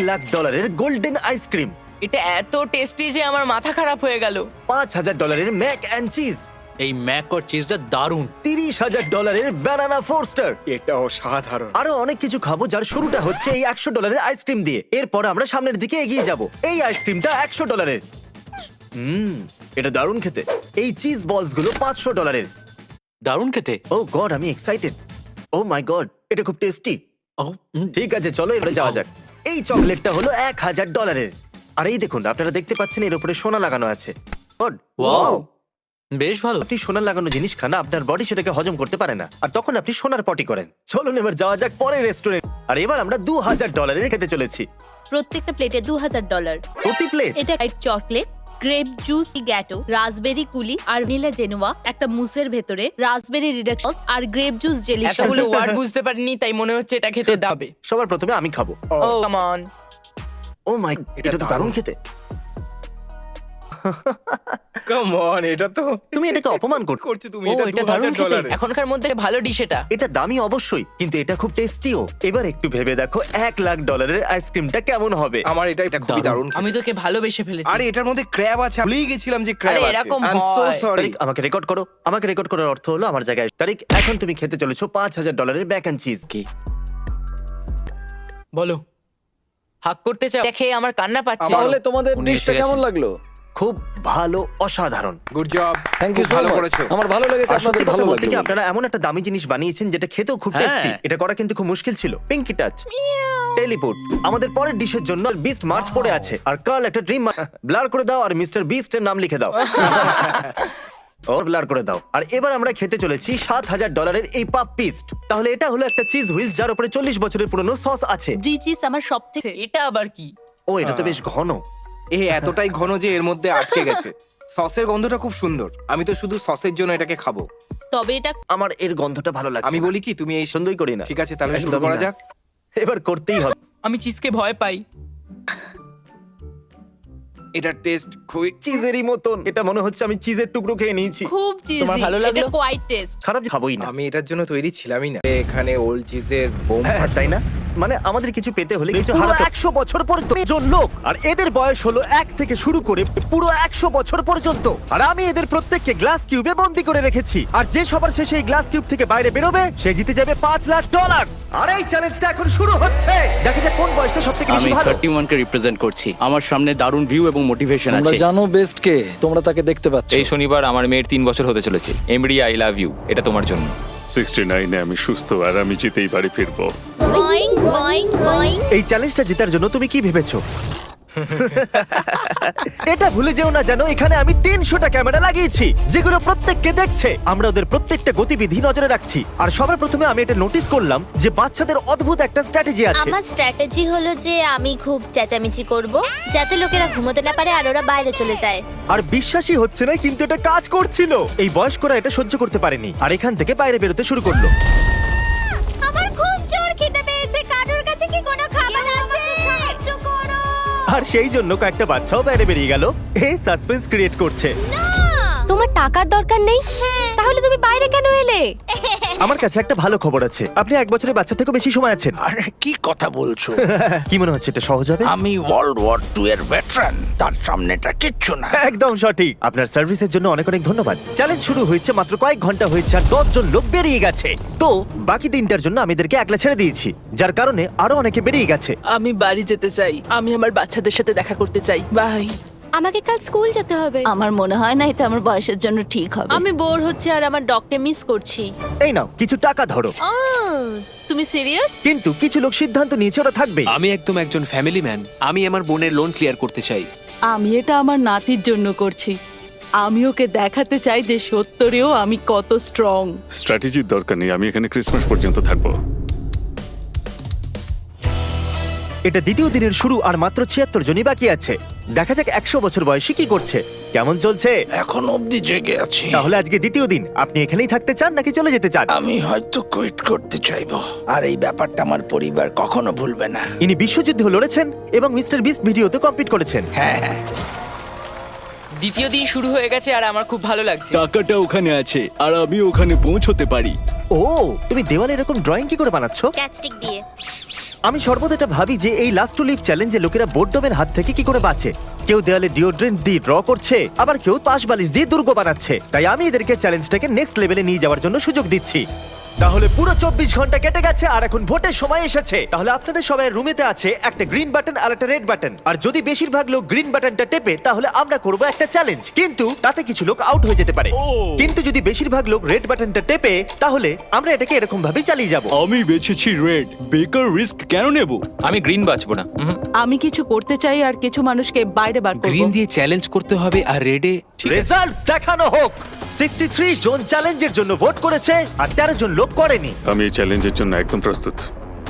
$1,00,000 golden ice cream, এটা এত tasty যে আমার মাথা খারাপ হয়ে গেল। $5,000 ম্যাক অ্যান্ড চিজ, এই ম্যাক আর চিজটা দারুণ। $30,000 ব্যানানা ফোরস্টার। এটা অসাধারণ। আরো অনেক কিছু খাবো যার শুরুটা হচ্ছে এই $100 আইসক্রিম দিয়ে। এরপর আমরা সামনের দিকে এগিয়ে যাব। এই আইসক্রিমটা $100। এটা দারুণ খেতে। এই চিজ বলস গুলো $500। দারুণ খেতে। ও গড, আমি এক্সাইটেড। ও মাই গড, এটা খুব টেস্টি। ও, ঠিক আছে, চলো এবারে যাওয়া যাক। এই চকলেটটা হলো $1,000। আর এই দেখুন, আপনারা দেখতে পাচ্ছেন এর উপরে সোনা লাগানো আছে। God, ওয়াও, বেশ ভালো। আপনি সোনা লাগানো জিনিস খান, আপনার বডি সেটাকে হজম করতে পারে না, আর তখন আপনি সোনার পটি করেন। চলুন এবার যাওয়া যাক পরের রেস্টুরেন্ট। আর এবার আমরা $2,000 খেতে চলেছি প্রত্যেকটা প্লেটে $2,000। প্রতি প্লেট। এটা white chocolate, grape juice, gateau, raspberry coulis আর নীলা জেনুয়া, একটা মুসের ভেতরে রাসবেরি রিডাক্স আর গ্রেপ জুস জেলি। এতগুলো ওয়ার্ড বুঝতে পারিনি, তাই মনে হচ্ছে এটা খেতে দাবে। সবার প্রথমে আমি খাবো। ও কাম অন। ও মাই, এটা তো দারুণ খেতে। কাম অন, এটা তো তুমি এটাকে অপমান করছো তুমি। ও এটা এটা দারুণ খেতে। $2,000। এখনকার মধ্যে ভালো ডিশ এটা। এটা দামি অবশ্যই, কিন্তু এটা খুব টেস্টিও। এবার একটু ভেবে দেখো $1,00,000 আইসক্রিমটা কেমন হবে। আমার এটা খুবই দারুণ। আমি তোকে ভালোবেসে ফেলেছি। আরে এটার মধ্যে ক্র্যাব আছে, ভুলেই গেছিলাম যে ক্র্যাব আরে আছে। এরকম আই এম সো হয়। সরি। তারিক, আমাকে রেকর্ড করো। আমাকে রেকর্ড করার অর্থ হলো আমার জায়গায়। তারিক, এখন তুমি খেতে চলেছো $5,000 ম্যাক অ্যান্ড চিজ। কি বলো, হাক করতে চাও? দেখে আমার কান্না পাচ্ছে। তাহলে তোমাদের উনি ডিশটা এসে গেছেন। কেমন লাগলো? খুব ভালো, অসাধারণ। গুড জব, থ্যাংক ইউ, ভালো করেছো। আমার ভালো লেগেছে, আর সত্যি আপনাদের কথা ভালো বলতে কি, লাগলো। আপনারা এমন একটা দামি জিনিস বানিয়েছেন যেটা খেতেও খুব হ্যাঁ। টেস্টি। এটা করা কিন্তু খুব মুশকিল ছিল। Pinky touch, teleport. আমাদের পরের ডিশের জন্য বিস্ট মার্চ পড়ে আছে, আর কার্ল একটা ড্রিম ব্লার করে দাও, আর মিস্টার বিস্টের নাম লিখে দাও। ওর ব্লার করে দাও। আর এবার আমরা খেতে চলেছি $7,000 এই পাপ পিস্ট। তাহলে এটা হলো একটা চিজ হুইলস যার উপরে 40 বছরের পুরনো সস আছে। ব্রি চিজ আমার সব থেকে। এটা আবার কি? ও, এটা তো বেশ ঘন। এতটাই ঘন যে এর মধ্যে আটকে গেছে। সসের গন্ধটা খুব সুন্দর। আমি তো শুধু সসের জন্য এটাকে খাবো। তবে এটা আমার এর গন্ধটা ভালো লাগছে। আমি বলি কি, তুমি এই সুন্দরই করি না। ঠিক আছে, তাহলে শুরু একদমই করা না। যাক। এবার করতেই হবে। আমি চিজকে ভয় পাই। এটার টেস্ট খুবই চিজেরই মতন। এটা মনে হচ্ছে আমি চিজের টুকরো খেয়ে নিয়েছি। খুব চিজি। তোমার ভালো লাগলো? এটা কোয়াইট টেস্ট। খারাপ খাবোই না। আমি এটার জন্য তৈরি ছিলামই না। এখানে ওল্ড চিজের বোম হ্যাঁ, তাই না? মানে আমাদের কিছু পেতে হলে কিছু হারাতে 100 বছর পর্যন্ত লোক, আর এদের বয়স হলো 1 থেকে শুরু করে পুরো 100 বছর পর্যন্ত। আর আমি এদের প্রত্যেককে গ্লাস কিউবে বন্দি করে রেখেছি, আর যে সবার শেষে এই গ্লাস কিউব থেকে বাইরে বেরোবে সে জিতে যাবে $5,00,000। আর এই চ্যালেঞ্জটা এখন শুরু হচ্ছে। দেখা যাক কোন বয়সটা সবথেকে বেশি আমি ভালো। 31 কে রিপ্রেজেন্ট করছি। আমার সামনে দারুণ ভিউ এবং মোটিভেশন তোমরা আছে। জানো বেস্ট কে, তোমরা তাকে দেখতে পাচ্ছ। এই শনিবার আমার মেয়ের 3 বছর হতে চলেছে। এমরি, আই লাভ ইউ, এটা তোমার জন্য। 69-এ আমি সুস্থ, আর আমি জিতেই বাড়ি ফিরবো। Boeing Boeing Boeing. এই চ্যালেঞ্জটা জেতার জন্য তুমি কি ভেবেছো? এটা ভুলে যেও না জানো, এখানে আমি 300টা ক্যামেরা লাগিয়েছি যেগুলো প্রত্যেককে দেখছে। আমরা ওদের প্রত্যেকটা গতিবিধি নজরে রাখছি। আর সবার প্রথমে আমি এটা নোটিস করলাম যে বাচ্চাদের অদ্ভুত একটা স্ট্র্যাটেজি আছে। আমার স্ট্র্যাটেজি হলো যে আমি খুব চেঁচামেচি করব যাতে লোকেরা ঘুমোতে না পারে আর ওরা বাইরে চলে যায়। আর বিশ্বাসই হচ্ছে না, কিন্তু এটা কাজ করছিল। এই বয়স্করা এটা সহ্য করতে পারেনি, আর এখান থেকে বাইরে বেরোতে শুরু করলো। আমার খুব জোর খিদে পেয়েছে, কারোর কাছে কি কোনো খাবার আছে? সাহায্য করো। আর সেই জন্য কয়েকটা বাচ্চাও বাইরে বেরিয়ে গেল। এই সাসপেন্স ক্রিয়েট করছে। তোমার টাকার দরকার নেই, তাহলে তুমি বাইরে কেন এলে? আমার কাছে একটা ভালো খবর আছে, আপনি 1 বছরের বাচ্চা থেকে বেশি সময় আছেন। আরে কি কথা বলছো? কি মনে হচ্ছে এটা সহজ হবে? আমি ওয়ার্ল্ড ওয়ার 2 এর ভেটারান, তার সামনেটা কিচ্ছু না। একদম সঠিক। আপনার সার্ভিসের জন্য অনেক অনেক ধন্যবাদ। চ্যালেঞ্জ শুরু হয়েছে মাত্র কয়েক ঘন্টা হয়েছে, আর 10 জন লোক বেরিয়ে গেছে। তো বাকি দিনটার জন্য আমি এদেরকে একলা ছেড়ে দিয়েছি, যার কারণে আরো অনেকে বেরিয়ে গেছে। আমি বাড়ি যেতে চাই। আমি আমার বাচ্চাদের সাথে দেখা করতে চাই। বাই। আমাকে কাল স্কুল যেতে হবে। আমার মনে হয় না এটা আমার বয়সের জন্য ঠিক হবে। আমি বোর হচ্ছে আর আমার ডগকে মিস করছি। এই নাও কিছু টাকা ধরো। তুমি সিরিয়াস? কিন্তু কিছু লোক সিদ্ধান্ত নিয়েছে ওরা থাকবে। আমি একদম একজন ফ্যামিলি ম্যান। আমি আমার বোনের লোন ক্লিয়ার করতে চাই। আমি এটা আমার নাতির জন্য করছি। আমি ওকে দেখাতে চাই যে সত্যিও আমি কত স্ট্রং। স্ট্র্যাটেজির দরকার নেই, আমি এখানে ক্রিসমাস পর্যন্ত থাকবো। এটা দ্বিতীয় দিনের শুরু, আর মাত্র 76 জনই বাকি আছে। দেখা যাক 100 বছর বয়সী কি করছে। কেমন চলছে? এখন অবধি জেগে আছি। তাহলে আজকে দ্বিতীয় দিন। আপনি এখানেই থাকতে চান নাকি চলে যেতে চান? আমি হয়তো কুইট করতে চাইবো, আর এই ব্যাপারটা আমার পরিবার কখনো ভুলবে না। ইনি বিশ্বযুদ্ধে লড়েছেন এবং মিস্টার বিস্ট ভিডিওতে কম্পিট করেছেন। হ্যাঁ হ্যাঁ। দ্বিতীয় দিন শুরু হয়ে গেছে আর আমার খুব ভালো লাগছে। টাকাটা ওখানে আছে, আর আমি ওখানে পৌঁছতে পারি। ও, তুমি দেওয়ালে এরকম ড্রয়িং কি করে বানাচ্ছো? ক্যাচস্টিক দিয়ে। আমি সর্বদা এটা ভাবি যে এই লাস্ট টু লিভ চ্যালেঞ্জে লোকেরা বোর্ডমের হাত থেকে কি করে বাঁচে। কেউ দেওয়ালে ডিওড্রেন্ট দিয়ে ড্র করছে, আবার কেউ পাশ বালিশ দিয়ে দুর্গ বানাচ্ছে। তাই আমি এদেরকে চ্যালেঞ্জটাকে নেক্সট লেভেলে নিয়ে যাওয়ার জন্য সুযোগ দিচ্ছি। তাহলে পুরো 24 ঘন্টা কেটে গেছে আর এখন ভোটের সময় এসেছে। তাহলে আপনাদের সবাই রুমেতে আছে একটা গ্রিন বাটন আর একটা রেড বাটন, আর যদি বেশিরভাগ লোক গ্রিন বাটনটা টেপে তাহলে আমরা করব একটা চ্যালেঞ্জ, কিন্তু তাতে কিছু লোক আউট হয়ে যেতে পারে। কিন্তু যদি বেশিরভাগ লোক রেড বাটনটা টেপে তাহলে আমরা এটাকে এরকম ভাবে চালিয়ে যাব। আমি বেছেছি রেড। বেকার রিস্ক কেন নেব? আমি গ্রিন বাঁচবো না। আমি কিছু করতে চাই আর কিছু মানুষকে বাইরে বার করব। গ্রিন দিয়ে চ্যালেঞ্জ করতে হবে আর রেডে রেজাল্টস দেখানো হোক। 63 জন চ্যালেঞ্জের জন্য ভোট করেছে আর 13 জন লোক করেনি। আমি এই চ্যালেঞ্জের জন্য একদম প্রস্তুত।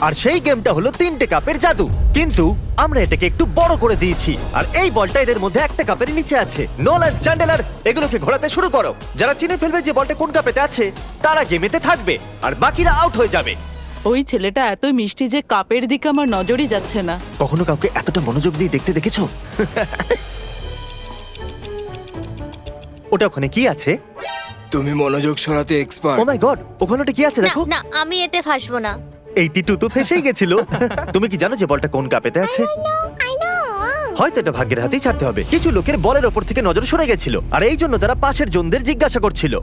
আর সেই গেমটা হলো 3টে কাপের জাদু, কিন্তু আমরা এটাকে একটু বড় করে দিয়েছি। আর এই বলটা এদের মধ্যে একটা কাপের নিচে আছে। নোলান, চ্যান্ডেলার, এগুলোকে ঘোরাতে শুরু করো। যারা চিনে ফেলবে যে বলটা কোন কাপেতে আছে তারা গেমেতে থাকবে আর বাকিরা আউট হয়ে যাবে। ওই ছেলেটা এত মিষ্টি যে কাপের দিকে আমার নজরই যাচ্ছে না। কখনো কাউকে এতটা মনোযোগ দিয়ে দেখতে দেখেছো? ওটা ওখানে কি আছে? তুমি মনোযোগ সরাতে ও এক্সপার্ট। মাই গড, ওখানে ওটা কি আছে না দেখো। না আমি এতে ফাঁসবো না। 82 তো ফেসেই গেছিল। তুমি কি জানো যে বলটা কোন কাপেতে আছে? I know. হয়তো এটা ভাগ্যের হাতেই ছাড়তে হবে। কিছু লোকের বলের ওপর থেকে নজর সরে গেছিল আর এই জন্য তারা পাশের জনদের জিজ্ঞাসা করছিল।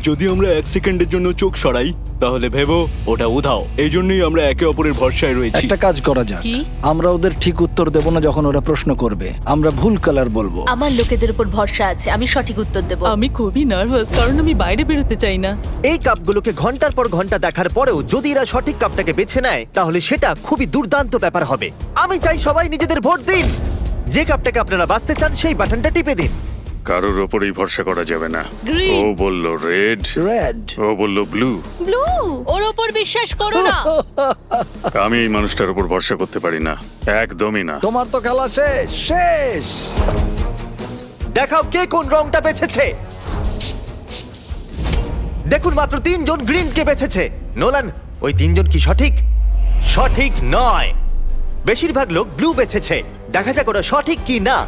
যদি আমরা 1 সেকেন্ডের জন্য চোখ সরাই তাহলে ভেবো ওটা উধাও। এই জন্যই আমরা একে অপরের ভরসায় রয়েছি। একটা কাজ করা যাক, কি? আমরা ওদের ঠিক উত্তর দেব না যখন ওরা প্রশ্ন করবে। আমরা ভুল কালার বলবো। আমার লোকেদের উপর ভরসা আছে, আমি সঠিক উত্তর দেব। আমি খুবই নার্ভাস কারণ আমি বাইরে বেরোতে চাই না। এই কাপগুলোকে ঘন্টার পর ঘন্টা দেখার পরেও যদি এরা সঠিক কাপটাকে বেছে নেয় তাহলে সেটা খুবই দুর্দান্ত ব্যাপার হবে। আমি চাই সবাই নিজেদের ভোট দিন। যে কাপটাকে আপনারা বাঁচতে চান সেই বাটনটা টিপে দিন। কারোর ওপরেই ভরসা করা যাবে না। Green. ও বলল রেড, রেড। ও বলল ব্লু। ব্লু, ওর ওপর বিশ্বাস করো না। আমি এই মানুষটার উপর ভরসা করতে পারি না, একদমই না। তোমার তো খেলা শেষ শেষ। দেখাও কে কোন রংটা বেছেছে। দেখুন মাত্র 3 জন গ্রিনকে বেছেছে। নোলান, ওই 3 জন কি সঠিক? সঠিক নয়। বেশিরভাগ লোক ব্লু বেছেছে। দেখা যাক ওরা সঠিক কি না।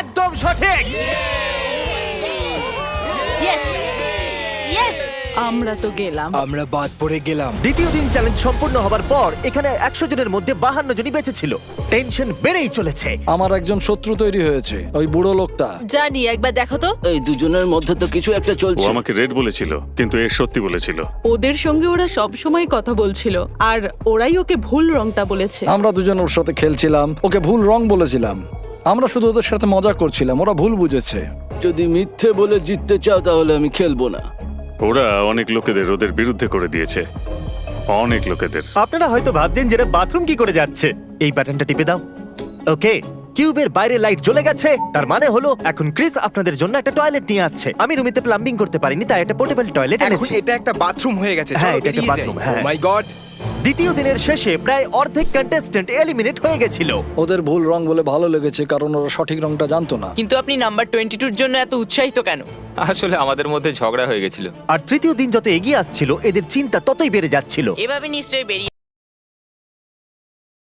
একদম সঠিক। Yes yes. আমরা তো গেলাম। আমরা বাদ পড়ে গেলাম। দ্বিতীয় দিন চ্যালেঞ্জ সম্পূর্ণ হবার পর এখানে 100 জনের মধ্যে 52 জনই বেঁচে ছিল। টেনশন বেড়েই চলেছে। আমার একজন শত্রু তৈরি হয়েছে, ওই বুড়ো লোকটা। জানি, একবার দেখো তো। এই দুজনের মধ্যে তো কিছু একটা ও চলছে। আমাকে রেড বলেছিল, কিন্তু এ সত্যি বলেছিল। ওদের সঙ্গে ওরা সব সময় কথা বলছিল আর ওরাই ওকে ভুল রংটা বলেছে। আমরা দুজন ওর সাথে খেলছিলাম, ওকে ভুল রং বলেছিলাম। আমরা শুধু ওদের সাথে মজা করছিলাম, ওরা ভুল বুঝেছে। যদি মিথ্যে বলে জিততে চাও তাহলে আমি খেলবো না। ওরা অনেক লোকেদের ওদের বিরুদ্ধে করে দিয়েছে, অনেক লোকেদের। আপনারা হয়তো ভাবছেন যে এরা বাথরুম কি করে যাচ্ছে। এই বাটনটা টিপে দাও। ওকে, কিউবের বাইরে লাইট জ্বলে গেছে, তার মানে হলো এখন ক্রিস আপনাদের জন্য একটা টয়লেট নিয়ে আসছে। আমি রুমেতে প্লাম্বিং করতে পারিনি তাই একটা পোর্টেবল টয়লেট এখন এনেছি। এটা একটা বাথরুম হয়ে গেছে। হ্যাঁ, এটা একটা bathroom, হ্যাঁ। মাই গড। দ্বিতীয় দিনের শেষে প্রায় অর্ধেক কন্টেস্ট্যান্ট এলিমিনেট হয়ে গেছিল। ওদের ভুল রং বলে ভালো লেগেছে কারণ ওরা সঠিক রংটা জানতো না। কিন্তু আপনি নাম্বার 22-র জন্য এত উৎসাহিত কেন? আসলে আমাদের মধ্যে ঝগড়া হয়ে গেছিল। আর তৃতীয় দিন যত এগিয়ে আসছিল এদের চিন্তা ততই বেড়ে যাচ্ছিল। এভাবে নিশ্চয়ই বেরিয়ে